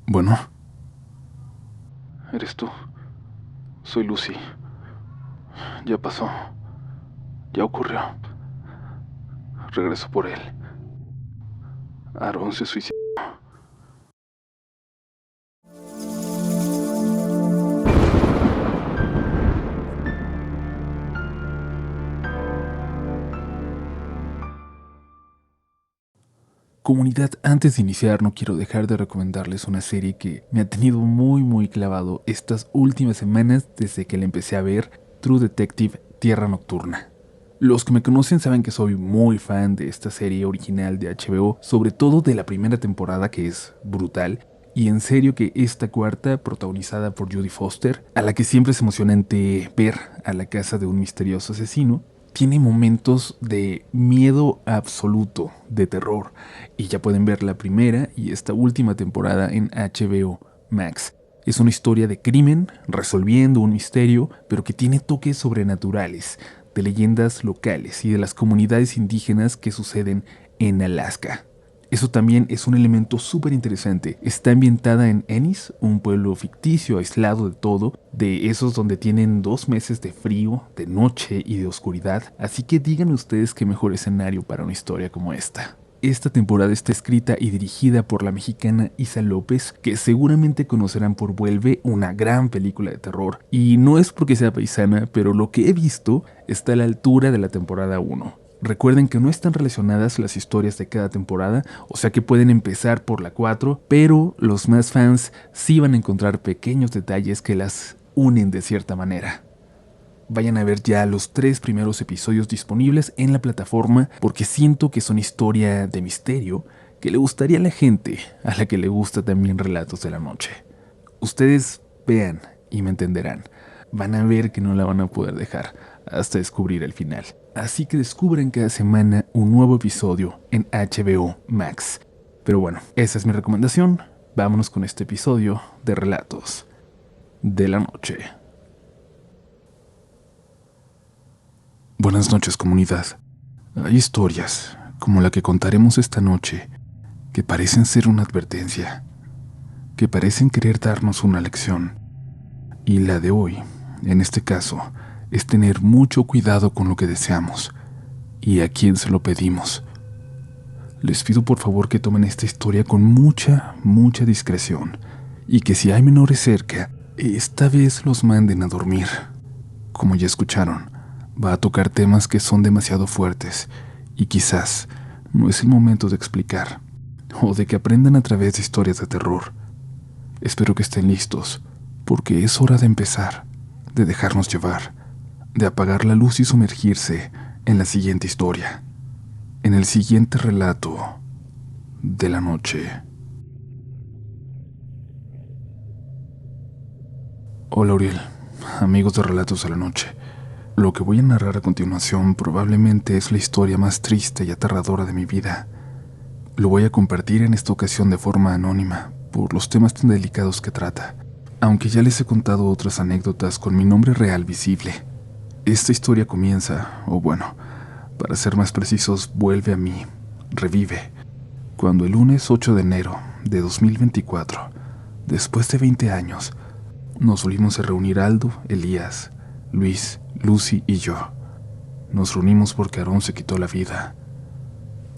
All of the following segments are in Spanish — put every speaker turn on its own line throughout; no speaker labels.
Bueno, eres tú. Soy Lucy. Ya pasó. Ya ocurrió. Regreso por él. Aaron se suicidó. Comunidad, antes de iniciar no quiero dejar de recomendarles una serie que me ha tenido muy clavado estas últimas semanas desde que la empecé a ver, True Detective Tierra Nocturna. Los que me conocen saben que soy muy fan de esta serie original de HBO, sobre todo de la primera temporada que es brutal, y en serio que esta cuarta, protagonizada por Jodie Foster, a la que siempre es emocionante ver a la casa de un misterioso asesino, tiene momentos de miedo absoluto, de terror, y ya pueden ver la primera y esta última temporada en HBO Max. Es una historia de crimen, resolviendo un misterio, pero que tiene toques sobrenaturales, de leyendas locales y de las comunidades indígenas que suceden en Alaska. Eso también es un elemento súper interesante. Está ambientada en Ennis, un pueblo ficticio, aislado de todo, de esos donde tienen 2 meses de frío, de noche y de oscuridad. Así que digan ustedes qué mejor escenario para una historia como esta. Esta temporada está escrita y dirigida por la mexicana Isa López, que seguramente conocerán por Vuelve, una gran película de terror. Y no es porque sea paisana, pero lo que he visto está a la altura de la temporada 1. Recuerden que no están relacionadas las historias de cada temporada, o sea que pueden empezar por la 4, pero los más fans sí van a encontrar pequeños detalles que las unen de cierta manera. Vayan a ver ya los 3 primeros episodios disponibles en la plataforma porque siento que son historia de misterio que le gustaría a la gente a la que le gusta también Relatos de la Noche. Ustedes vean y me entenderán. Van a ver que no la van a poder dejar hasta descubrir el final. Así que descubren cada semana un nuevo episodio en HBO Max. Pero bueno, esa es mi recomendación. Vámonos con este episodio de Relatos de la Noche. Buenas noches, comunidad. Hay historias, como la que contaremos esta noche, que parecen ser una advertencia, que parecen querer darnos una lección. Y la de hoy, en este caso, es tener mucho cuidado con lo que deseamos y a quién se lo pedimos. Les pido por favor que tomen esta historia con mucha discreción y que si hay menores cerca, esta vez los manden a dormir. Como ya escucharon, va a tocar temas que son demasiado fuertes y quizás no es el momento de explicar o de que aprendan a través de historias de terror. Espero que estén listos, porque es hora de empezar, de dejarnos llevar, de apagar la luz y sumergirse en la siguiente historia, en el siguiente relato de la noche. Hola Uriel, amigos de Relatos de la Noche. Lo que voy a narrar a continuación probablemente es la historia más triste y aterradora de mi vida. Lo voy a compartir en esta ocasión de forma anónima, por los temas tan delicados que trata, aunque ya les he contado otras anécdotas con mi nombre real visible. Esta historia comienza, o bueno, para ser más precisos, vuelve a mí, revive, cuando el lunes 8 de enero de 2024, después de 20 años, nos volvimos a reunir Aldo, Elías, Luis, Lucy y yo. Nos reunimos porque Aarón se quitó la vida.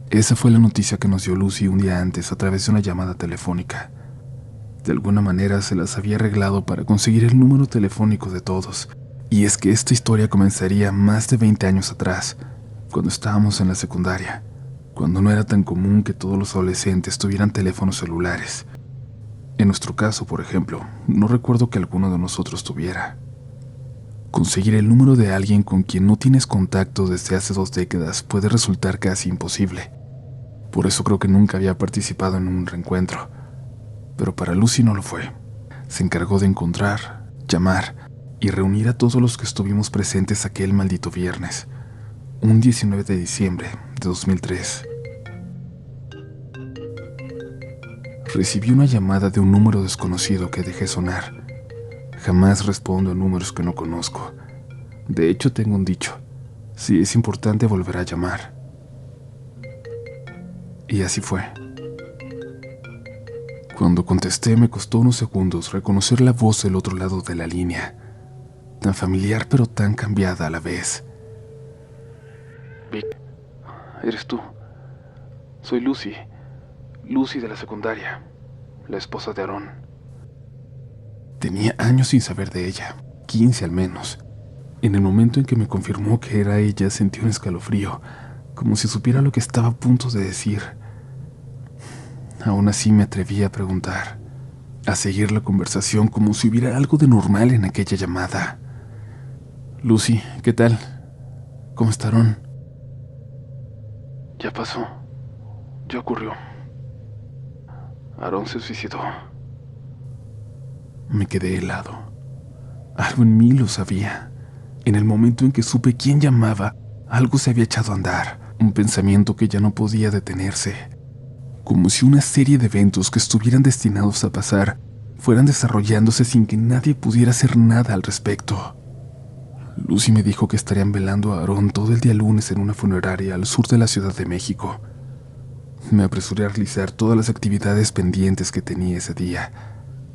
Esa fue la noticia que nos dio Lucy un día antes a través de una llamada telefónica. De alguna manera se las había arreglado para conseguir el número telefónico de todos. Y es que esta historia comenzaría más de 20 años atrás, cuando estábamos en la secundaria, cuando no era tan común que todos los adolescentes tuvieran teléfonos celulares. En nuestro caso, por ejemplo, no recuerdo que alguno de nosotros tuviera. Conseguir el número de alguien con quien no tienes contacto desde hace 2 décadas puede resultar casi imposible. Por eso creo que nunca había participado en un reencuentro. Pero para Lucy no lo fue. Se encargó de encontrar, llamar y reunir a todos los que estuvimos presentes aquel maldito viernes, un 19 de diciembre de 2003. Recibí una llamada de un número desconocido que dejé sonar. Jamás respondo a números que no conozco. De hecho, tengo un dicho: si es importante, volver a llamar. Y así fue. Cuando contesté me costó unos segundos reconocer la voz del otro lado de la línea, tan familiar pero tan cambiada a la vez. Vic, eres tú. Soy Lucy. Lucy de la secundaria, la esposa de Aarón. Tenía años sin saber de ella, 15 al menos. En el momento en que me confirmó que era ella, sentí un escalofrío, como si supiera lo que estaba a punto de decir. Aún así me atreví a preguntar, a seguir la conversación como si hubiera algo de normal en aquella llamada. Lucy, ¿qué tal? ¿Cómo está Aarón? Ya pasó. Ya ocurrió. Aarón se suicidó. Me quedé helado. Algo en mí lo sabía. En el momento en que supe quién llamaba, algo se había echado a andar, un pensamiento que ya no podía detenerse. Como si una serie de eventos que estuvieran destinados a pasar fueran desarrollándose sin que nadie pudiera hacer nada al respecto. Lucy me dijo que estarían velando a Aarón todo el día lunes en una funeraria al sur de la Ciudad de México. Me apresuré a realizar todas las actividades pendientes que tenía ese día,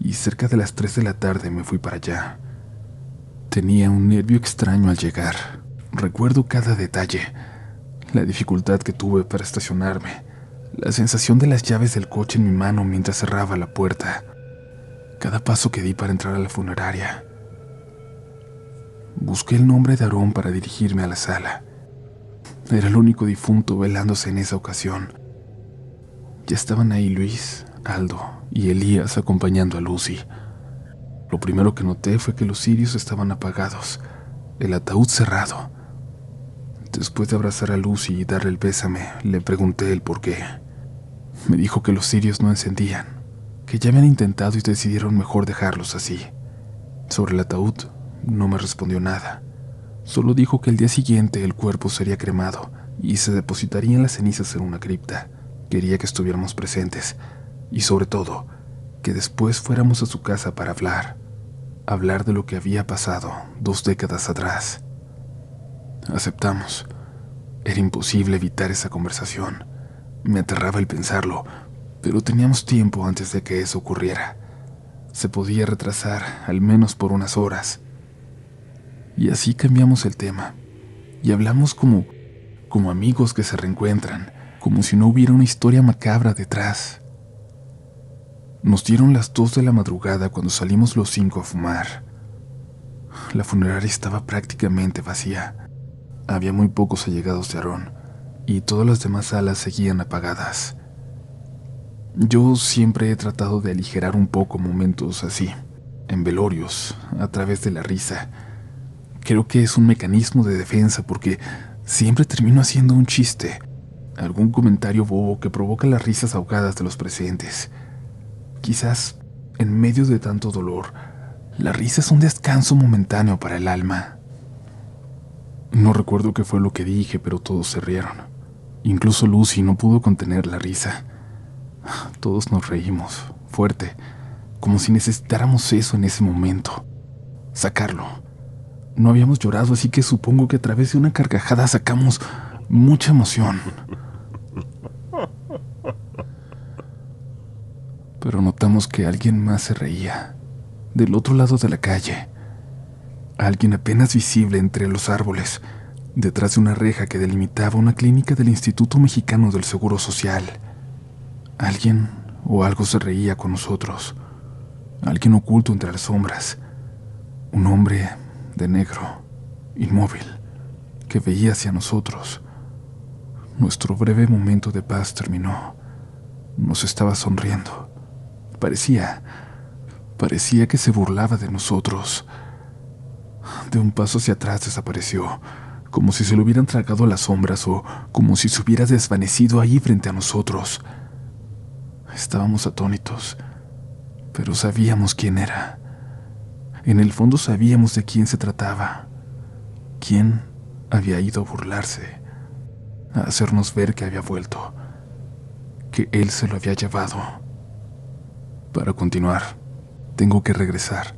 y cerca de las 3 de la tarde me fui para allá. Tenía un nervio extraño al llegar. Recuerdo cada detalle, la dificultad que tuve para estacionarme, la sensación de las llaves del coche en mi mano mientras cerraba la puerta, cada paso que di para entrar a la funeraria. Busqué el nombre de Aarón para dirigirme a la sala. Era el único difunto velándose en esa ocasión. Ya estaban ahí Luis, Aldo y Elías acompañando a Lucy. Lo primero que noté fue que los cirios estaban apagados, el ataúd cerrado. Después de abrazar a Lucy y darle el pésame, le pregunté el por qué. Me dijo que los cirios no encendían, que ya habían intentado y decidieron mejor dejarlos así. Sobre el ataúd no me respondió nada. Solo dijo que el día siguiente el cuerpo sería cremado y se depositarían las cenizas en una cripta. Quería que estuviéramos presentes y, sobre todo, que después fuéramos a su casa para hablar de lo que había pasado 2 décadas atrás. Aceptamos. Era imposible evitar esa conversación. Me aterraba el pensarlo, pero teníamos tiempo antes de que eso ocurriera. Se podía retrasar, al menos por unas horas. Y así cambiamos el tema, y hablamos como amigos que se reencuentran, como si no hubiera una historia macabra detrás. Nos dieron las 2 de la madrugada cuando salimos los 5 a fumar. La funeraria estaba prácticamente vacía. Había muy pocos allegados de Aarón, y todas las demás salas seguían apagadas. Yo siempre he tratado de aligerar un poco momentos así, en velorios, a través de la risa. Creo que es un mecanismo de defensa porque siempre termino haciendo un chiste, algún comentario bobo que provoca las risas ahogadas de los presentes. Quizás, en medio de tanto dolor, la risa es un descanso momentáneo para el alma. No recuerdo qué fue lo que dije, pero todos se rieron. Incluso Lucy no pudo contener la risa. Todos nos reímos, fuerte, como si necesitáramos eso en ese momento. Sacarlo. No habíamos llorado, así que supongo que a través de una carcajada sacamos mucha emoción. Pero notamos que alguien más se reía, del otro lado de la calle. Alguien apenas visible entre los árboles, detrás de una reja que delimitaba una clínica del Instituto Mexicano del Seguro Social. Alguien o algo se reía con nosotros. Alguien oculto entre las sombras. Un hombre de negro, inmóvil, que veía hacia nosotros. Nuestro breve momento de paz terminó. Nos estaba sonriendo. Parecía que se burlaba de nosotros. De un paso hacia atrás desapareció, como si se lo hubieran tragado las sombras o como si se hubiera desvanecido ahí frente a nosotros. Estábamos atónitos, pero sabíamos quién era. En el fondo sabíamos de quién se trataba. Quién había ido a burlarse, a hacernos ver que había vuelto, que él se lo había llevado. Para continuar, tengo que regresar,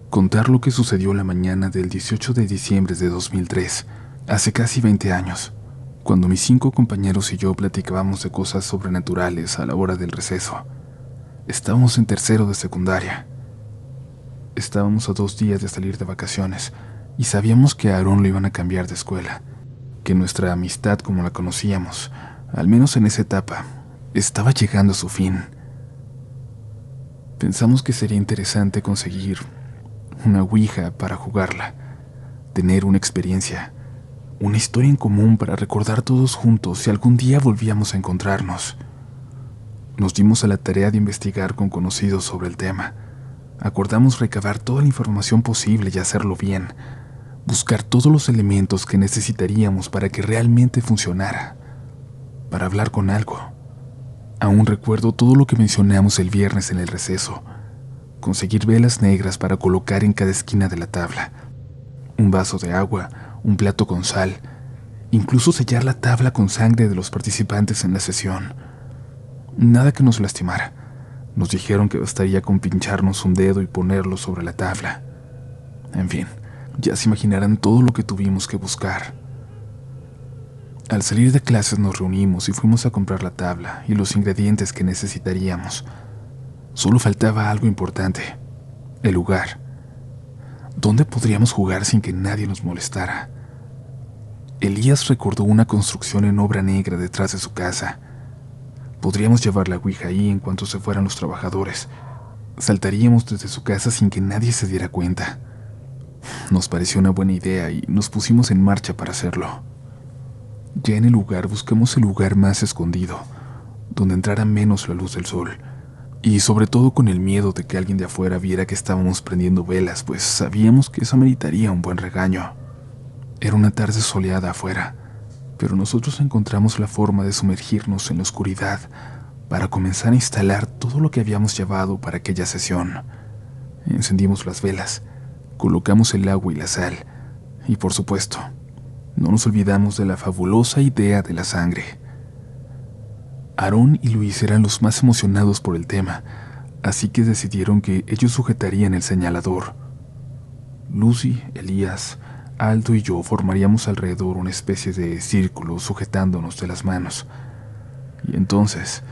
contar lo que sucedió la mañana del 18 de diciembre de 2003, hace casi 20 años, cuando mis 5 compañeros y yo platicábamos de cosas sobrenaturales a la hora del receso. Estábamos en tercero de secundaria. Estábamos a 2 días de salir de vacaciones y sabíamos que a Aarón lo iban a cambiar de escuela, que nuestra amistad como la conocíamos, al menos en esa etapa, estaba llegando a su fin. Pensamos que sería interesante conseguir una ouija para jugarla, tener una experiencia, una historia en común para recordar todos juntos si algún día volvíamos a encontrarnos. Nos dimos a la tarea de investigar con conocidos sobre el tema. Acordamos recabar toda la información posible y hacerlo bien, buscar todos los elementos que necesitaríamos para que realmente funcionara, para hablar con algo. Aún recuerdo todo lo que mencionamos el viernes en el receso: conseguir velas negras para colocar en cada esquina de la tabla, un vaso de agua, un plato con sal, incluso sellar la tabla con sangre de los participantes en la sesión. Nada que nos lastimara. Nos dijeron que bastaría con pincharnos un dedo y ponerlo sobre la tabla. En fin, ya se imaginarán todo lo que tuvimos que buscar. Al salir de clases nos reunimos y fuimos a comprar la tabla y los ingredientes que necesitaríamos. Solo faltaba algo importante: el lugar. ¿Dónde podríamos jugar sin que nadie nos molestara? Elías recordó una construcción en obra negra detrás de su casa. Podríamos llevar la ouija ahí en cuanto se fueran los trabajadores. Saltaríamos desde su casa sin que nadie se diera cuenta. Nos pareció una buena idea y nos pusimos en marcha para hacerlo. Ya en el lugar buscamos el lugar más escondido, donde entrara menos la luz del sol, y sobre todo con el miedo de que alguien de afuera viera que estábamos prendiendo velas, pues sabíamos que eso meritaría un buen regaño. Era una tarde soleada afuera, pero nosotros encontramos la forma de sumergirnos en la oscuridad para comenzar a instalar todo lo que habíamos llevado para aquella sesión. Encendimos las velas, colocamos el agua y la sal, y por supuesto, no nos olvidamos de la fabulosa idea de la sangre. Aarón y Luis eran los más emocionados por el tema, así que decidieron que ellos sujetarían el señalador. Lucy, Elías, Aldo y yo formaríamos alrededor una especie de círculo sujetándonos de las manos. Y entonces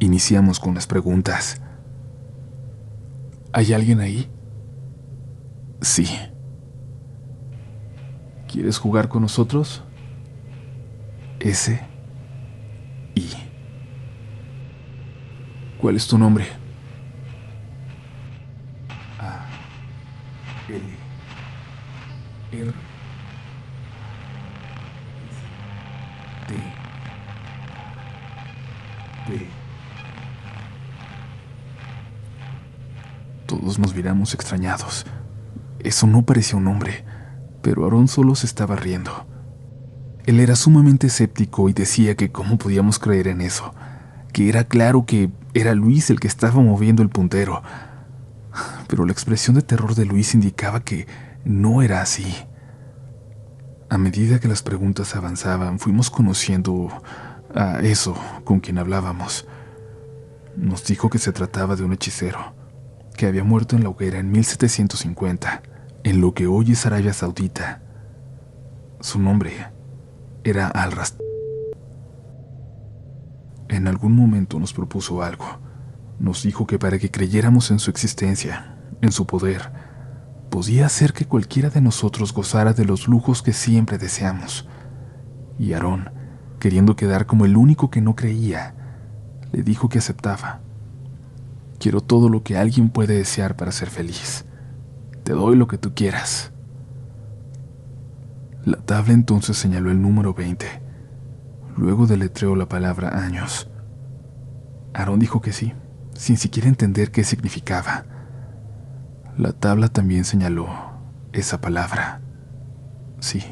iniciamos con las preguntas. ¿Hay alguien ahí? Sí. ¿Quieres jugar con nosotros? S. I. ¿Cuál es tu nombre? A. L. R. T. B. Todos nos miramos extrañados. Eso no parecía un nombre, pero Aarón solo se estaba riendo. Él era sumamente escéptico y decía que cómo podíamos creer en eso, que era claro que era Luis el que estaba moviendo el puntero. Pero la expresión de terror de Luis indicaba que no era así. A medida que las preguntas avanzaban, fuimos conociendo a eso con quien hablábamos. Nos dijo que se trataba de un hechicero, que había muerto en la hoguera en 1750, en lo que hoy es Arabia Saudita. Su nombre era Al-Rast. En algún momento nos propuso algo. Nos dijo que para que creyéramos en su existencia, en su poder, podía hacer que cualquiera de nosotros gozara de los lujos que siempre deseamos. Y Aarón, queriendo quedar como el único que no creía, le dijo que aceptaba. Quiero todo lo que alguien puede desear para ser feliz. Te doy lo que tú quieras. La tabla entonces señaló el número 20. Luego deletreó la palabra años. Aarón dijo que sí, sin siquiera entender qué significaba. La tabla también señaló esa palabra. Sí.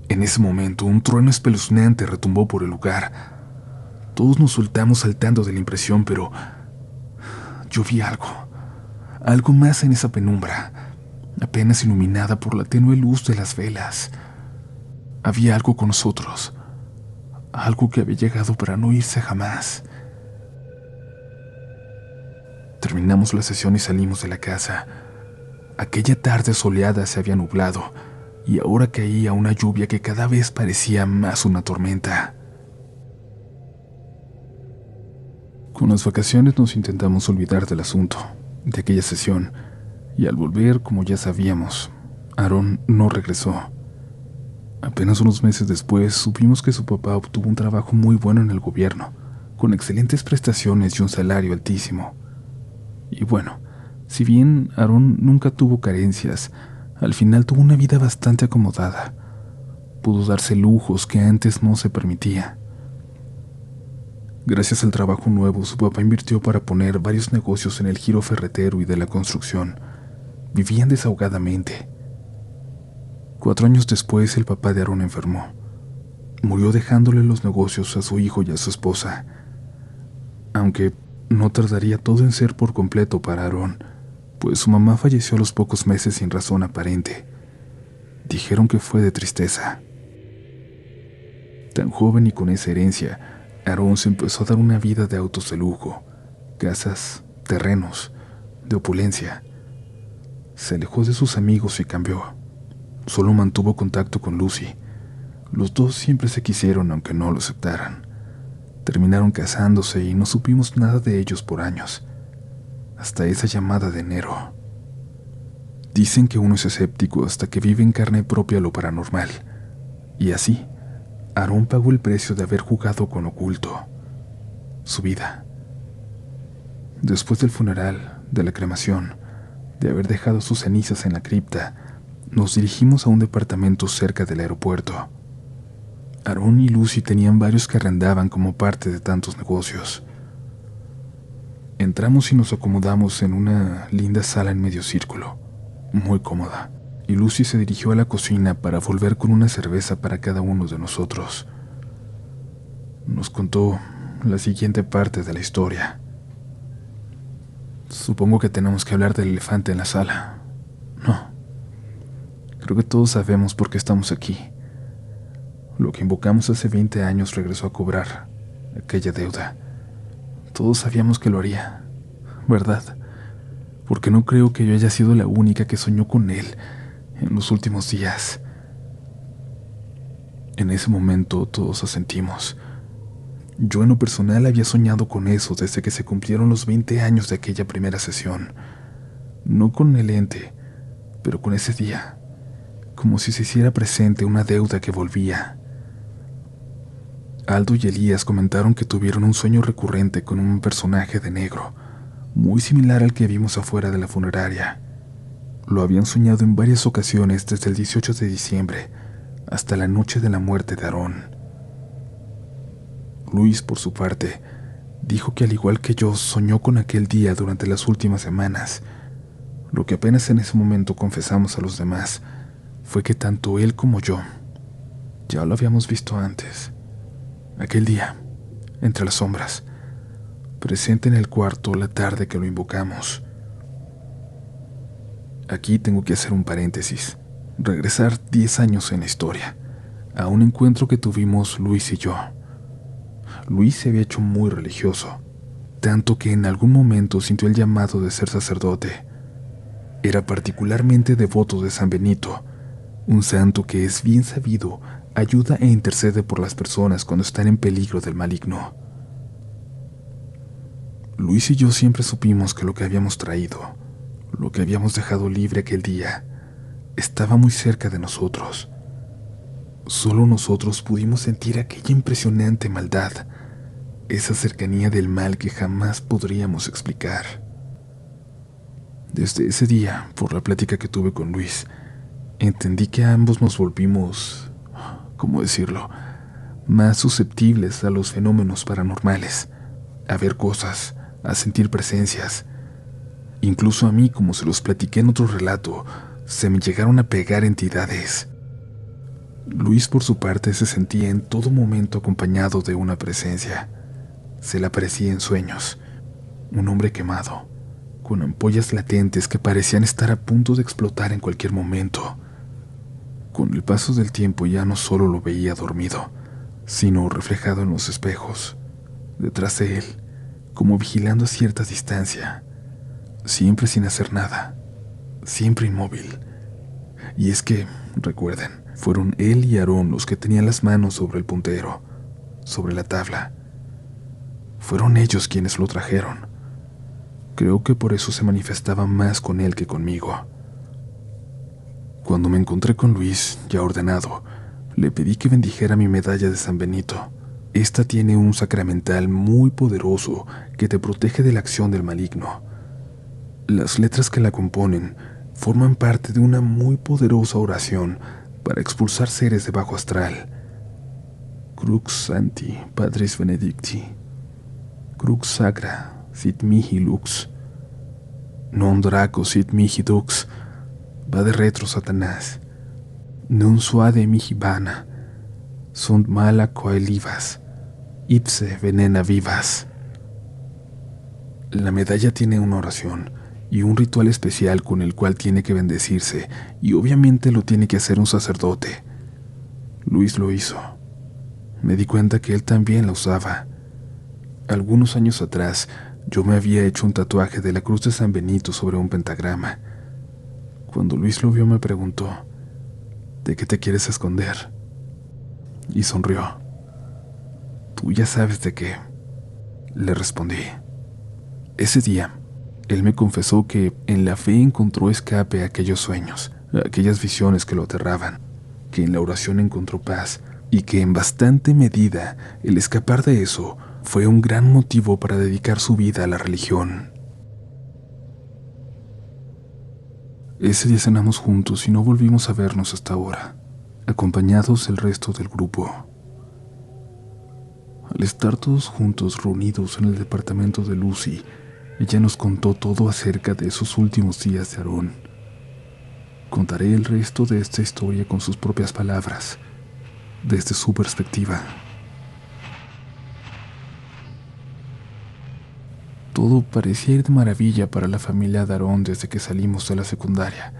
En ese momento, un trueno espeluznante retumbó por el lugar. Todos nos soltamos saltando de la impresión, pero yo vi algo más en esa penumbra, apenas iluminada por la tenue luz de las velas. Había algo con nosotros, algo que había llegado para no irse jamás. Terminamos la sesión y salimos de la casa. Aquella tarde soleada se había nublado, y ahora caía una lluvia que cada vez parecía más una tormenta. Con las vacaciones nos intentamos olvidar del asunto, de aquella sesión, y al volver, como ya sabíamos, Aarón no regresó. Apenas unos meses después supimos que su papá obtuvo un trabajo muy bueno en el gobierno, con excelentes prestaciones y un salario altísimo. Y bueno, si bien Aarón nunca tuvo carencias, al final tuvo una vida bastante acomodada. Pudo darse lujos que antes no se permitía. Gracias al trabajo nuevo, su papá invirtió para poner varios negocios en el giro ferretero y de la construcción. Vivían desahogadamente. 4 años después, el papá de Aarón enfermó. Murió dejándole los negocios a su hijo y a su esposa. Aunque no tardaría todo en ser por completo para Aarón, pues su mamá falleció a los pocos meses sin razón aparente. Dijeron que fue de tristeza. Tan joven y con esa herencia, Aarón se empezó a dar una vida de autos de lujo, casas, terrenos, de opulencia. Se alejó de sus amigos y cambió. Solo mantuvo contacto con Lucy. Los dos siempre se quisieron aunque no lo aceptaran. Terminaron casándose y no supimos nada de ellos por años, hasta esa llamada de enero. Dicen que uno es escéptico hasta que vive en carne propia lo paranormal, y así, Aarón pagó el precio de haber jugado con oculto, su vida. Después del funeral, de la cremación, de haber dejado sus cenizas en la cripta, nos dirigimos a un departamento cerca del aeropuerto. Aarón y Lucy tenían varios que arrendaban como parte de tantos negocios. Entramos y nos acomodamos en una linda sala en medio círculo, muy cómoda, y Lucy se dirigió a la cocina para volver con una cerveza para cada uno de nosotros. Nos contó la siguiente parte de la historia. Supongo que tenemos que hablar del elefante en la sala. No. Creo que todos sabemos por qué estamos aquí. Lo que invocamos hace 20 años regresó a cobrar aquella deuda. Todos sabíamos que lo haría, ¿verdad? Porque no creo que yo haya sido la única que soñó con él en los últimos días. En ese momento todos asentimos. Yo en lo personal había soñado con eso desde que se cumplieron los 20 años de aquella primera sesión. No con el ente, pero con ese día, como si se hiciera presente una deuda que volvía. Aldo y Elías comentaron que tuvieron un sueño recurrente con un personaje de negro, muy similar al que vimos afuera de la funeraria. Lo habían soñado en varias ocasiones desde el 18 de diciembre hasta la noche de la muerte de Aarón. Luis, por su parte, dijo que al igual que yo soñó con aquel día durante las últimas semanas. Lo que apenas en ese momento confesamos a los demás fue que tanto él como yo ya lo habíamos visto antes. Aquel día, entre las sombras, presente en el cuarto la tarde que lo invocamos. Aquí tengo que hacer un paréntesis, regresar 10 años en la historia, a un encuentro que tuvimos Luis y yo. Luis se había hecho muy religioso, tanto que en algún momento sintió el llamado de ser sacerdote. Era particularmente devoto de San Benito, un santo que es bien sabido, ayuda e intercede por las personas cuando están en peligro del maligno. Luis y yo siempre supimos que lo que habíamos traído, lo que habíamos dejado libre aquel día, estaba muy cerca de nosotros. Solo nosotros pudimos sentir aquella impresionante maldad, esa cercanía del mal que jamás podríamos explicar. Desde ese día, por la plática que tuve con Luis, entendí que ambos nos volvimos, ¿cómo decirlo?, más susceptibles a los fenómenos paranormales, a ver cosas, a sentir presencias. Incluso a mí, como se los platiqué en otro relato, se me llegaron a pegar entidades. Luis, por su parte, se sentía en todo momento acompañado de una presencia. Se le aparecía en sueños, un hombre quemado, con ampollas latentes que parecían estar a punto de explotar en cualquier momento. Con el paso del tiempo ya no solo lo veía dormido, sino reflejado en los espejos, detrás de él, como vigilando a cierta distancia, siempre sin hacer nada, siempre inmóvil. Y es que, recuerden, fueron él y Aarón los que tenían las manos sobre el puntero, sobre la tabla. Fueron ellos quienes lo trajeron. Creo que por eso se manifestaba más con él que conmigo. Cuando me encontré con Luis, ya ordenado, le pedí que bendijera mi medalla de San Benito. Esta tiene un sacramental muy poderoso que te protege de la acción del maligno. Las letras que la componen forman parte de una muy poderosa oración para expulsar seres de bajo astral. Crux Sancti Patris Benedicti, Crux Sacra sit mihi lux, non draco sit mihi dux, vade retro Satanás, non suade mihi vana, sunt mala coelivas, ipse venena vivas. La medalla tiene una oración y un ritual especial con el cual tiene que bendecirse, y obviamente lo tiene que hacer un sacerdote. Luis lo hizo. Me di cuenta que él también la usaba. Algunos años atrás, yo me había hecho un tatuaje de la cruz de San Benito sobre un pentagrama. Cuando Luis lo vio me preguntó, ¿de qué te quieres esconder? Y sonrió. Tú ya sabes de qué, le respondí. Ese día, él me confesó que en la fe encontró escape a aquellos sueños, a aquellas visiones que lo aterraban, que en la oración encontró paz y que en bastante medida el escapar de eso fue un gran motivo para dedicar su vida a la religión. Ese día cenamos juntos y no volvimos a vernos hasta ahora, acompañados del resto del grupo. Al estar todos juntos reunidos en el departamento de Lucy, ella nos contó todo acerca de esos últimos días de Aarón. Contaré el resto de esta historia con sus propias palabras, desde su perspectiva. Todo parecía ir de maravilla para la familia de Aarón desde que salimos de la secundaria.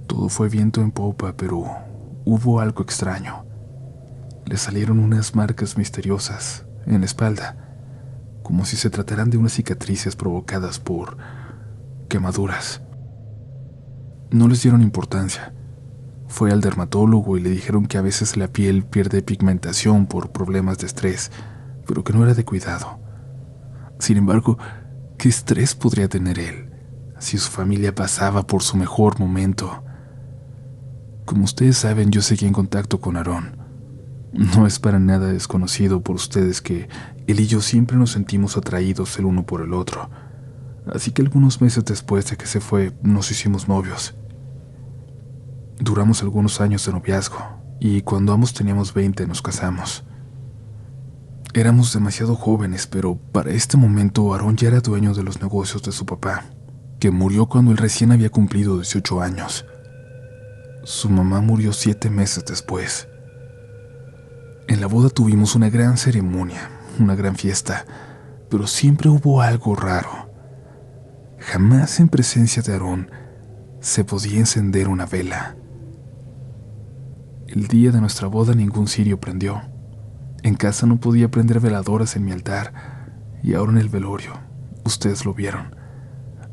Todo fue viento en popa, pero hubo algo extraño. Le salieron unas marcas misteriosas en la espalda, como si se trataran de unas cicatrices provocadas por quemaduras. No les dieron importancia. Fue al dermatólogo y le dijeron que a veces la piel pierde pigmentación por problemas de estrés, pero que no era de cuidado. Sin embargo, ¿qué estrés podría tener él si su familia pasaba por su mejor momento? Como ustedes saben, yo seguí en contacto con Aarón. No es para nada desconocido por ustedes que él y yo siempre nos sentimos atraídos el uno por el otro. Así que algunos meses después de que se fue, nos hicimos novios. Duramos algunos años de noviazgo, y cuando ambos teníamos 20 nos casamos. Éramos demasiado jóvenes, pero para este momento Aarón ya era dueño de los negocios de su papá, que murió cuando él recién había cumplido 18 años. Su mamá murió 7 meses después. En la boda tuvimos una gran ceremonia, una gran fiesta, pero siempre hubo algo raro. Jamás en presencia de Aarón se podía encender una vela. El día de nuestra boda ningún cirio prendió. En casa no podía prender veladoras en mi altar, y ahora en el velorio, ustedes lo vieron.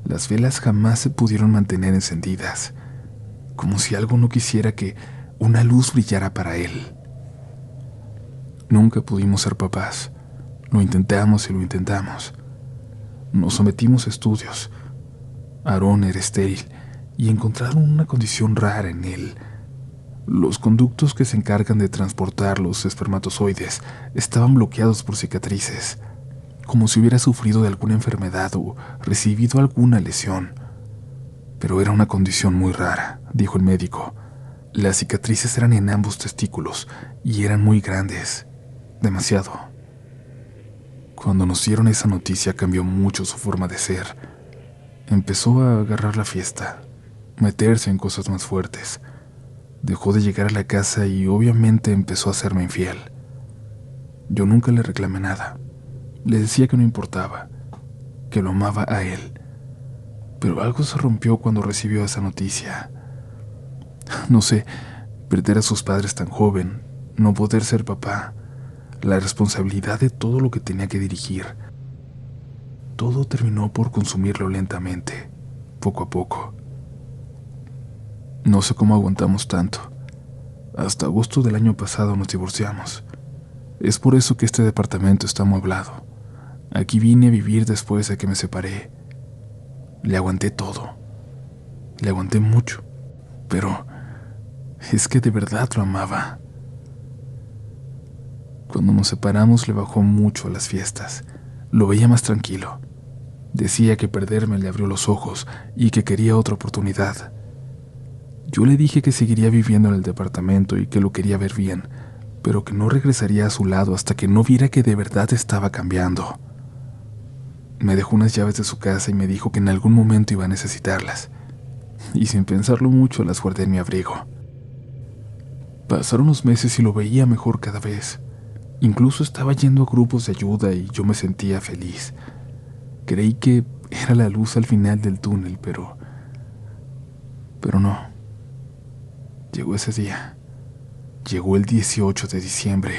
Las velas jamás se pudieron mantener encendidas, como si algo no quisiera que una luz brillara para él. Nunca pudimos ser papás. Lo intentamos y lo intentamos. Nos sometimos a estudios. Aarón era estéril y encontraron una condición rara en él. Los conductos que se encargan de transportar los espermatozoides estaban bloqueados por cicatrices, como si hubiera sufrido de alguna enfermedad o recibido alguna lesión. Pero era una condición muy rara, dijo el médico. Las cicatrices eran en ambos testículos y eran muy grandes. Demasiado. Cuando nos dieron esa noticia cambió mucho su forma de ser. Empezó a agarrar la fiesta, meterse en cosas más fuertes. Dejó de llegar a la casa y obviamente empezó a serme infiel. Yo nunca le reclamé nada. Le decía que no importaba, que lo amaba a él. Pero algo se rompió cuando recibió esa noticia. No sé, perder a sus padres tan joven, no poder ser papá, la responsabilidad de todo lo que tenía que dirigir. Todo terminó por consumirlo lentamente, poco a poco. No sé cómo aguantamos tanto. Hasta agosto del año pasado nos divorciamos. Es por eso que este departamento está amueblado. Aquí vine a vivir después de que me separé. Le aguanté todo. Le aguanté mucho. Pero es que de verdad lo amaba. Cuando nos separamos le bajó mucho a las fiestas. Lo veía más tranquilo. Decía que perderme le abrió los ojos y que quería otra oportunidad. Yo le dije que seguiría viviendo en el departamento y que lo quería ver bien, pero que no regresaría a su lado hasta que no viera que de verdad estaba cambiando. Me dejó unas llaves de su casa y me dijo que en algún momento iba a necesitarlas, y sin pensarlo mucho las guardé en mi abrigo. Pasaron los meses y lo veía mejor cada vez. Incluso estaba yendo a grupos de ayuda y yo me sentía feliz. Creí que era la luz al final del túnel, pero no. Llegó ese día. Llegó el 18 de diciembre.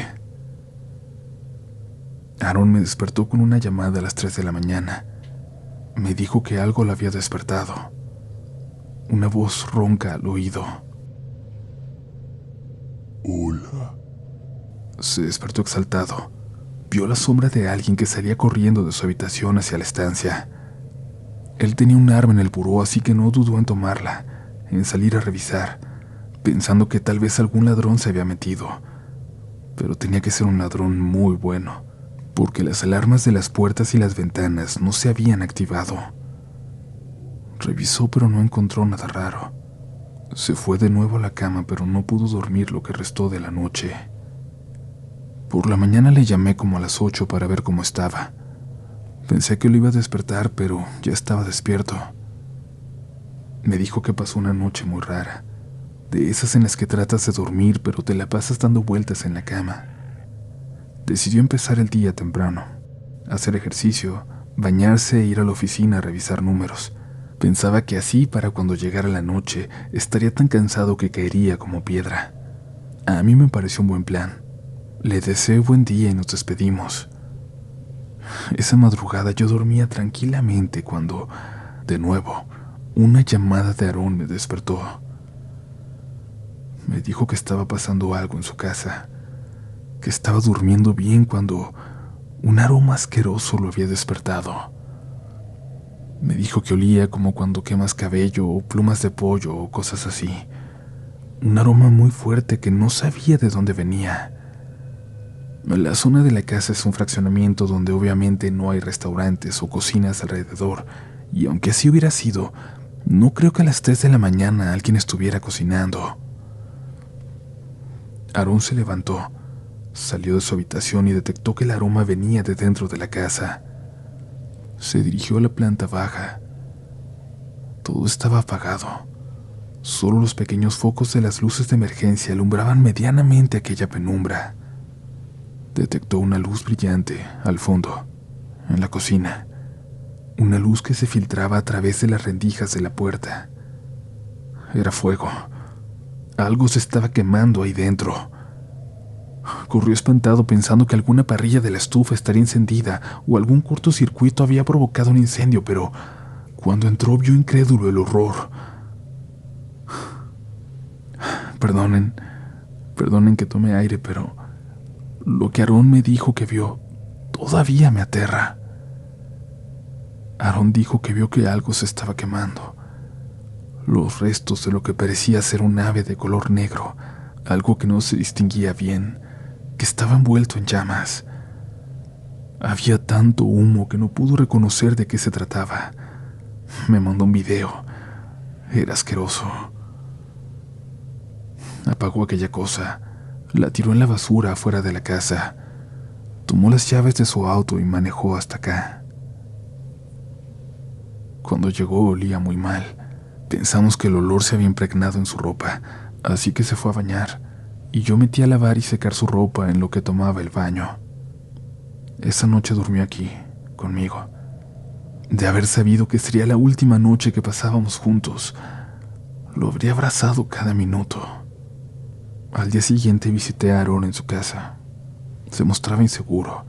Aaron me despertó con una llamada a las 3 de la mañana. Me dijo que algo lo había despertado. Una voz ronca al oído.
Hola.
Se despertó exaltado. Vio la sombra de alguien que salía corriendo de su habitación hacia la estancia. Él tenía un arma en el buró, así que no dudó en tomarla, en salir a revisar, pensando que tal vez algún ladrón se había metido. Pero tenía que ser un ladrón muy bueno, porque las alarmas de las puertas y las ventanas no se habían activado. Revisó, pero no encontró nada raro. Se fue de nuevo a la cama, pero no pudo dormir lo que restó de la noche. Por la mañana le llamé como a las 8 para ver cómo estaba. Pensé que lo iba a despertar, pero ya estaba despierto. Me dijo que pasó una noche muy rara, de esas en las que tratas de dormir, pero te la pasas dando vueltas en la cama. Decidió empezar el día temprano, hacer ejercicio, bañarse e ir a la oficina a revisar números. Pensaba que así, para cuando llegara la noche, estaría tan cansado que caería como piedra. A mí me pareció un buen plan. Le deseé buen día y nos despedimos. Esa madrugada yo dormía tranquilamente cuando, de nuevo, una llamada de Aaron me despertó. Me dijo que estaba pasando algo en su casa, que estaba durmiendo bien cuando un aroma asqueroso lo había despertado. Me dijo que olía como cuando quemas cabello o plumas de pollo o cosas así. Un aroma muy fuerte que no sabía de dónde venía. La zona de la casa es un fraccionamiento donde obviamente no hay restaurantes o cocinas alrededor, y aunque así hubiera sido, no creo que a las 3 de la mañana alguien estuviera cocinando. Aaron se levantó, salió de su habitación y detectó que el aroma venía de dentro de la casa. Se dirigió a la planta baja. Todo estaba apagado. Solo los pequeños focos de las luces de emergencia alumbraban medianamente aquella penumbra. Detectó una luz brillante al fondo, en la cocina. Una luz que se filtraba a través de las rendijas de la puerta. Era fuego. Algo se estaba quemando ahí dentro. Corrió espantado pensando que alguna parrilla de la estufa estaría encendida o algún cortocircuito había provocado un incendio, pero cuando entró vio incrédulo el horror. Perdonen que tome aire, pero lo que Aaron me dijo que vio todavía me aterra. Aaron dijo que vio que algo se estaba quemando. Los restos de lo que parecía ser un ave de color negro, algo que no se distinguía bien, que estaba envuelto en llamas. Había tanto humo que no pudo reconocer de qué se trataba. Me mandó un video. Era asqueroso. Apagó aquella cosa, la tiró en la basura afuera de la casa, tomó las llaves de su auto y manejó hasta acá. Cuando llegó olía muy mal. Pensamos que el olor se había impregnado en su ropa, así que se fue a bañar, y yo metí a lavar y secar su ropa en lo que tomaba el baño. Esa noche durmió aquí, conmigo. De haber sabido que sería la última noche que pasábamos juntos, lo habría abrazado cada minuto. Al día siguiente visité a Aaron en su casa. Se mostraba inseguro.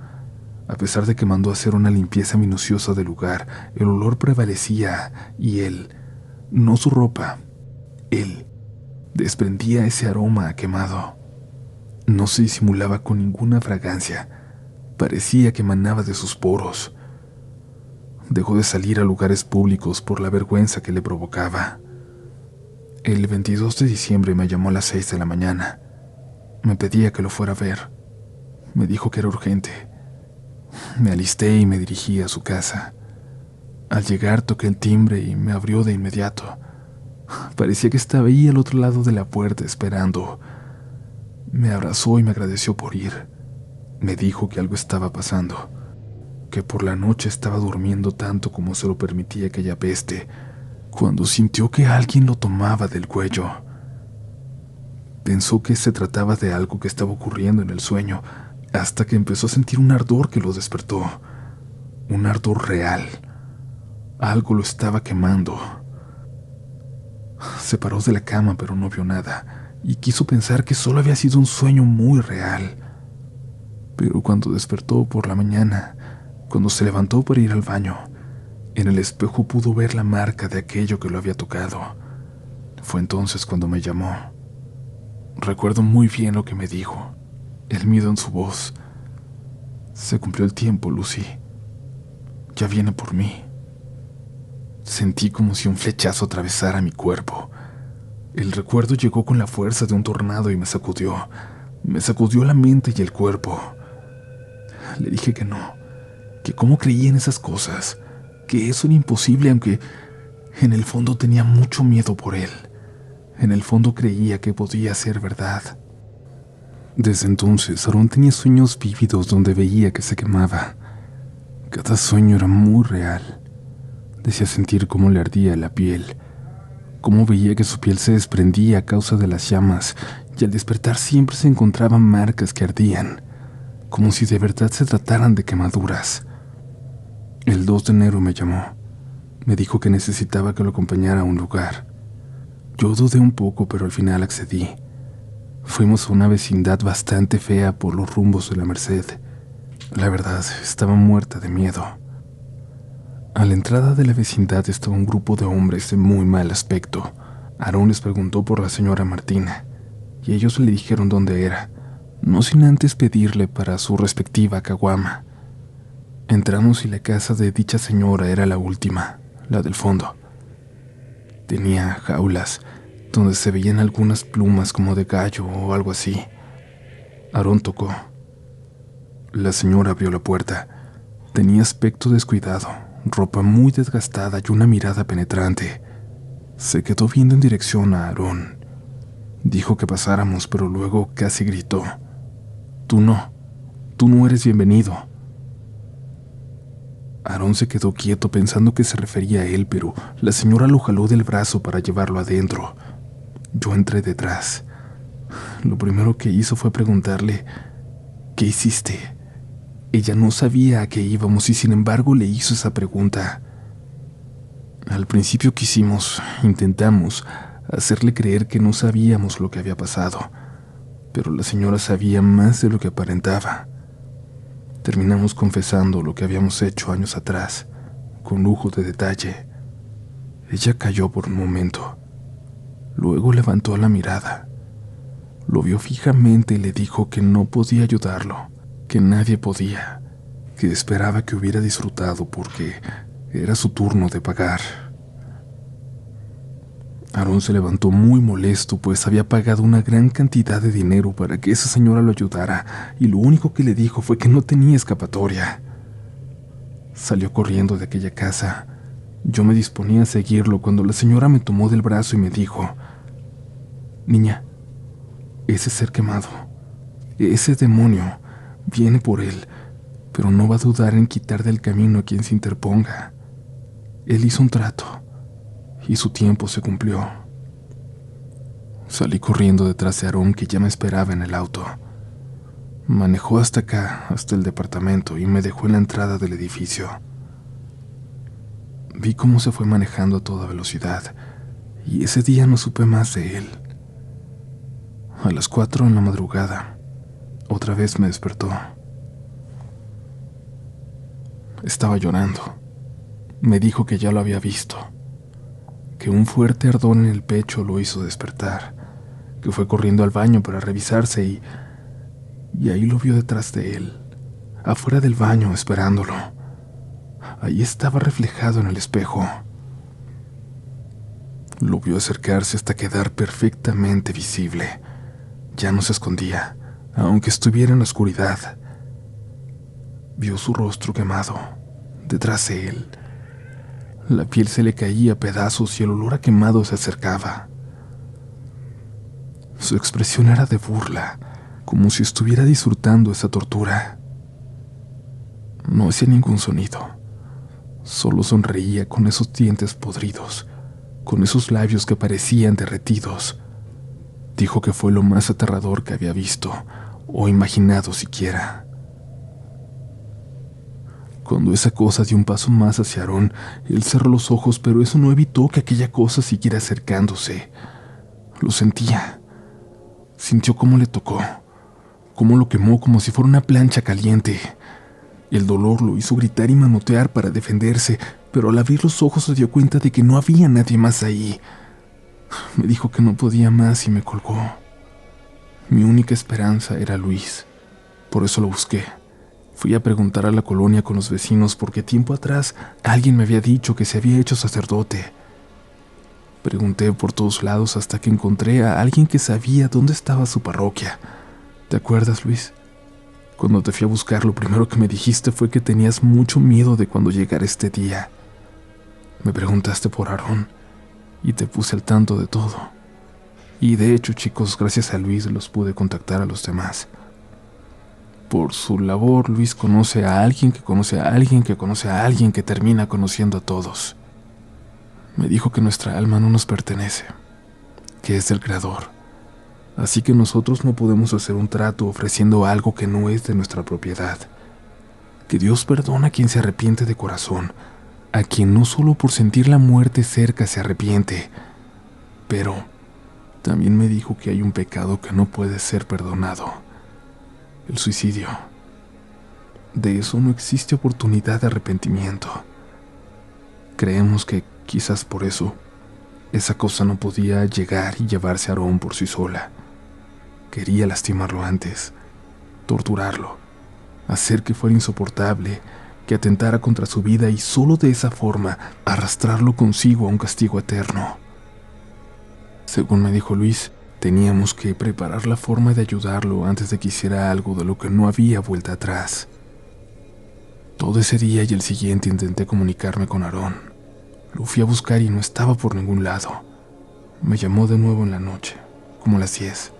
A pesar de que mandó hacer una limpieza minuciosa del lugar, el olor prevalecía y él, no su ropa, él, desprendía ese aroma a quemado. No se disimulaba con ninguna fragancia. Parecía que emanaba de sus poros. Dejó de salir a lugares públicos por la vergüenza que le provocaba. El 22 de diciembre me llamó a las 6 de la mañana. Me pedía que lo fuera a ver. Me dijo que era urgente. Me alisté y me dirigí a su casa. Al llegar toqué el timbre y me abrió de inmediato. Parecía que estaba ahí al otro lado de la puerta esperando. Me abrazó y me agradeció por ir. Me dijo que algo estaba pasando, que por la noche estaba durmiendo tanto como se lo permitía aquella peste, cuando sintió que alguien lo tomaba del cuello. Pensó que se trataba de algo que estaba ocurriendo en el sueño, hasta que empezó a sentir un ardor que lo despertó. Un ardor real. Algo lo estaba quemando. Se paró de la cama, pero no vio nada, y quiso pensar que solo había sido un sueño muy real. Pero cuando despertó por la mañana, cuando se levantó para ir al baño, en el espejo pudo ver la marca de aquello que lo había tocado. Fue entonces cuando me llamó. Recuerdo muy bien lo que me dijo, el miedo en su voz. Se cumplió el tiempo, Lucy. Ya viene por mí. Sentí como si un flechazo atravesara mi cuerpo. El recuerdo llegó con la fuerza de un tornado y me sacudió. Me sacudió la mente y el cuerpo. Le dije que no, que cómo creía en esas cosas, que eso era imposible, aunque en el fondo tenía mucho miedo por él. En el fondo creía que podía ser verdad. Desde entonces, Aarón tenía sueños vívidos donde veía que se quemaba. Cada sueño era muy real. Decía sentir cómo le ardía la piel, cómo veía que su piel se desprendía a causa de las llamas, y al despertar siempre se encontraban marcas que ardían, como si de verdad se trataran de quemaduras. El 2 de enero me llamó. Me dijo que necesitaba que lo acompañara a un lugar. Yo dudé un poco, pero al final accedí. Fuimos a una vecindad bastante fea por los rumbos de la Merced. La verdad, estaba muerta de miedo. A la entrada de la vecindad estaba un grupo de hombres de muy mal aspecto. Aarón les preguntó por la señora Martina, y ellos le dijeron dónde era, no sin antes pedirle para su respectiva caguama. Entramos y la casa de dicha señora era la última, la del fondo. Tenía jaulas, donde se veían algunas plumas como de gallo o algo así. Aarón tocó. La señora abrió la puerta. Tenía aspecto descuidado, ropa muy desgastada y una mirada penetrante. Se quedó viendo en dirección a Aarón. Dijo que pasáramos, pero luego casi gritó: tú no eres bienvenido. Aarón se quedó quieto pensando que se refería a él, pero la señora lo jaló del brazo para llevarlo adentro. Yo entré detrás. Lo primero que hizo fue preguntarle: ¿qué hiciste? Ella no sabía a qué íbamos y sin embargo le hizo esa pregunta. Al principio intentamos hacerle creer que no sabíamos lo que había pasado, pero la señora sabía más de lo que aparentaba. Terminamos confesando lo que habíamos hecho años atrás, con lujo de detalle. Ella calló por un momento. Luego levantó la mirada. Lo vio fijamente y le dijo que no podía ayudarlo, que nadie podía, que esperaba que hubiera disfrutado porque era su turno de pagar. Aarón se levantó muy molesto, pues había pagado una gran cantidad de dinero para que esa señora lo ayudara, y lo único que le dijo fue que no tenía escapatoria. Salió corriendo de aquella casa. Yo me disponía a seguirlo cuando la señora me tomó del brazo y me dijo: niña, ese ser quemado, ese demonio, viene por él, pero no va a dudar en quitar del camino a quien se interponga. Él hizo un trato, y su tiempo se cumplió. Salí corriendo detrás de Aarón, que ya me esperaba en el auto. Manejó hasta acá, hasta el departamento, y me dejó en la entrada del edificio. Vi cómo se fue manejando a toda velocidad, y ese día no supe más de él. A las 4 en la madrugada, otra vez me despertó. Estaba llorando. Me dijo que ya lo había visto, que un fuerte ardor en el pecho lo hizo despertar, que fue corriendo al baño para revisarse y ahí lo vio detrás de él, afuera del baño, esperándolo. Ahí estaba reflejado en el espejo. Lo vio acercarse hasta quedar perfectamente visible. Ya no se escondía, aunque estuviera en la oscuridad. Vio su rostro quemado, detrás de él. La piel se le caía a pedazos y el olor a quemado se acercaba. Su expresión era de burla, como si estuviera disfrutando esa tortura. No hacía ningún sonido, solo sonreía con esos dientes podridos, con esos labios que parecían derretidos. Dijo que fue lo más aterrador que había visto, o imaginado siquiera. Cuando esa cosa dio un paso más hacia Aarón, él cerró los ojos, pero eso no evitó que aquella cosa siguiera acercándose. Lo sentía. Sintió cómo le tocó, cómo lo quemó como si fuera una plancha caliente. El dolor lo hizo gritar y manotear para defenderse, pero al abrir los ojos se dio cuenta de que no había nadie más ahí. Me dijo que no podía más y me colgó. Mi única esperanza era Luis. Por eso lo busqué. Fui a preguntar a la colonia con los vecinos porque tiempo atrás alguien me había dicho que se había hecho sacerdote. Pregunté por todos lados hasta que encontré a alguien que sabía dónde estaba su parroquia. ¿Te acuerdas, Luis? Cuando te fui a buscar, lo primero que me dijiste fue que tenías mucho miedo de cuando llegara este día. Me preguntaste por Aarón y te puse al tanto de todo. Y de hecho, chicos, gracias a Luis los pude contactar a los demás. Por su labor, Luis conoce a alguien que conoce a alguien que conoce a alguien que termina conociendo a todos. Me dijo que nuestra alma no nos pertenece, que es del Creador. Así que nosotros no podemos hacer un trato ofreciendo algo que no es de nuestra propiedad. Que Dios perdona a quien se arrepiente de corazón, a quien no solo por sentir la muerte cerca se arrepiente, pero también me dijo que hay un pecado que no puede ser perdonado: el suicidio. De eso no existe oportunidad de arrepentimiento. Creemos que quizás por eso esa cosa no podía llegar y llevarse a Aarón por sí sola. Quería lastimarlo antes, torturarlo, hacer que fuera insoportable, que atentara contra su vida y solo de esa forma arrastrarlo consigo a un castigo eterno. Según me dijo Luis, teníamos que preparar la forma de ayudarlo antes de que hiciera algo de lo que no había vuelta atrás. Todo ese día y el siguiente intenté comunicarme con Aarón. Lo fui a buscar y no estaba por ningún lado. Me llamó de nuevo en la noche, como a las 10.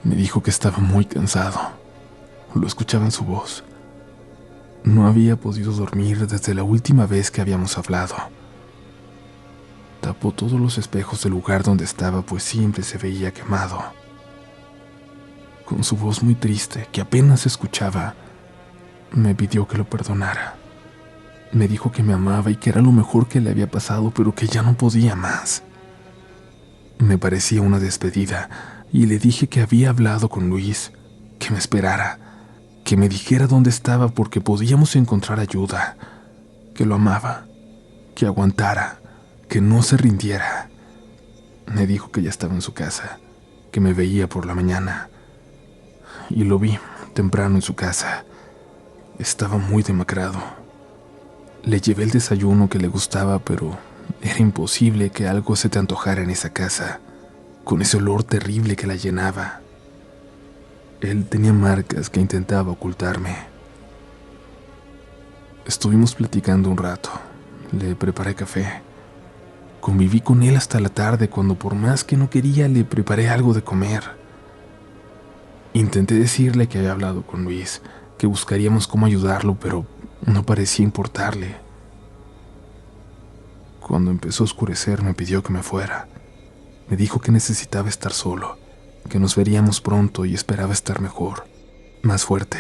Me dijo que estaba muy cansado. Lo escuchaba en su voz. No había podido dormir desde la última vez que habíamos hablado. Tapó todos los espejos del lugar donde estaba, pues siempre se veía quemado. Con su voz muy triste, que apenas se escuchaba, me pidió que lo perdonara. Me dijo que me amaba y que era lo mejor que le había pasado, pero que ya no podía más. Me parecía una despedida y le dije que había hablado con Luis, que me esperara, que me dijera dónde estaba porque podíamos encontrar ayuda, que lo amaba, que aguantara, que no se rindiera. Me dijo que ya estaba en su casa, que me veía por la mañana. Y lo vi temprano en su casa. Estaba muy demacrado. Le llevé el desayuno que le gustaba, pero era imposible que algo se te antojara en esa casa, con ese olor terrible que la llenaba. Él tenía marcas que intentaba ocultarme. Estuvimos platicando un rato. Le preparé café. Conviví con él hasta la tarde, cuando por más que no quería le preparé algo de comer. Intenté decirle que había hablado con Luis, que buscaríamos cómo ayudarlo, pero no parecía importarle. Cuando empezó a oscurecer me pidió que me fuera. Me dijo que necesitaba estar solo, que nos veríamos pronto y esperaba estar mejor, más fuerte.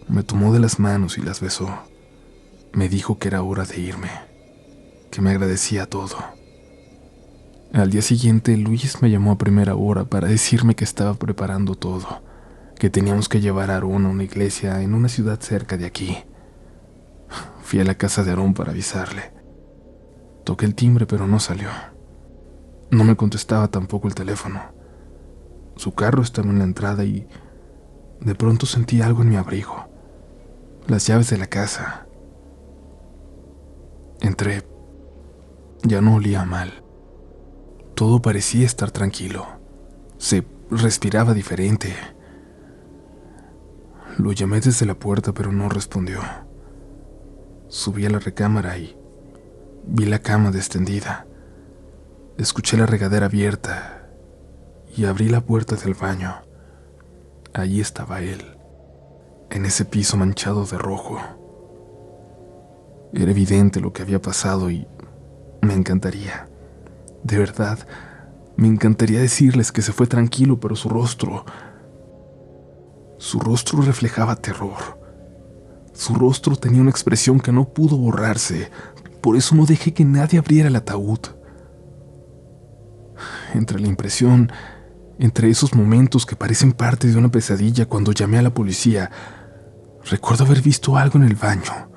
Me tomó de las manos y las besó. Me dijo que era hora de irme, que me agradecía todo. Al día siguiente, Luis me llamó a primera hora para decirme que estaba preparando todo, que teníamos que llevar a Aarón a una iglesia en una ciudad cerca de aquí. Fui a la casa de Aarón para avisarle. Toqué el timbre, pero no salió. No me contestaba tampoco el teléfono. Su carro estaba en la entrada y de pronto sentí algo en mi abrigo. las llaves de la casa. Entré. Ya no olía mal. Todo parecía estar tranquilo. Se respiraba diferente. Lo llamé desde la puerta, pero no respondió. Subí a la recámara y vi la cama extendida. Escuché la regadera abierta y abrí la puerta del baño. Allí estaba él, en ese piso manchado de rojo. Era evidente lo que había pasado y me encantaría, de verdad, me encantaría decirles que se fue tranquilo, pero su rostro reflejaba terror. Su rostro tenía una expresión que no pudo borrarse, por eso no dejé que nadie abriera el ataúd. Entre la impresión, entre esos momentos que parecen parte de una pesadilla cuando llamé a la policía, recuerdo haber visto algo en el baño,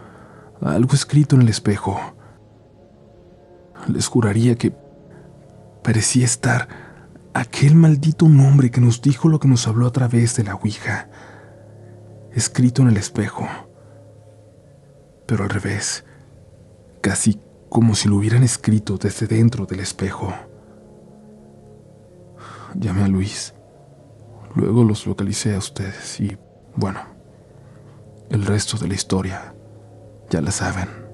algo escrito en el espejo. Les juraría que parecía estar aquel maldito nombre que nos dijo lo que nos habló a través de la ouija, escrito en el espejo, pero al revés, casi como si lo hubieran escrito desde dentro del espejo. Llamé a Luis, luego los localicé a ustedes y, bueno, el resto de la historia ya la saben.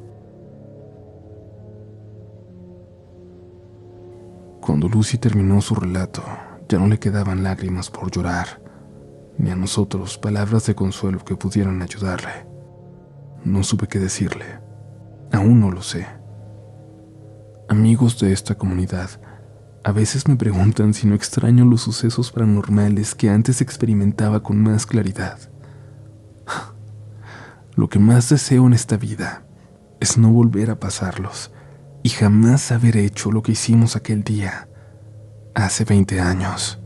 Cuando Lucy terminó su relato, ya no le quedaban lágrimas por llorar, ni a nosotros palabras de consuelo que pudieran ayudarle. No supe qué decirle. Aún no lo sé. Amigos de esta comunidad a veces me preguntan si no extraño los sucesos paranormales que antes experimentaba con más claridad. Lo que más deseo en esta vida es no volver a pasarlos y jamás haber hecho lo que hicimos aquel día, hace 20 años.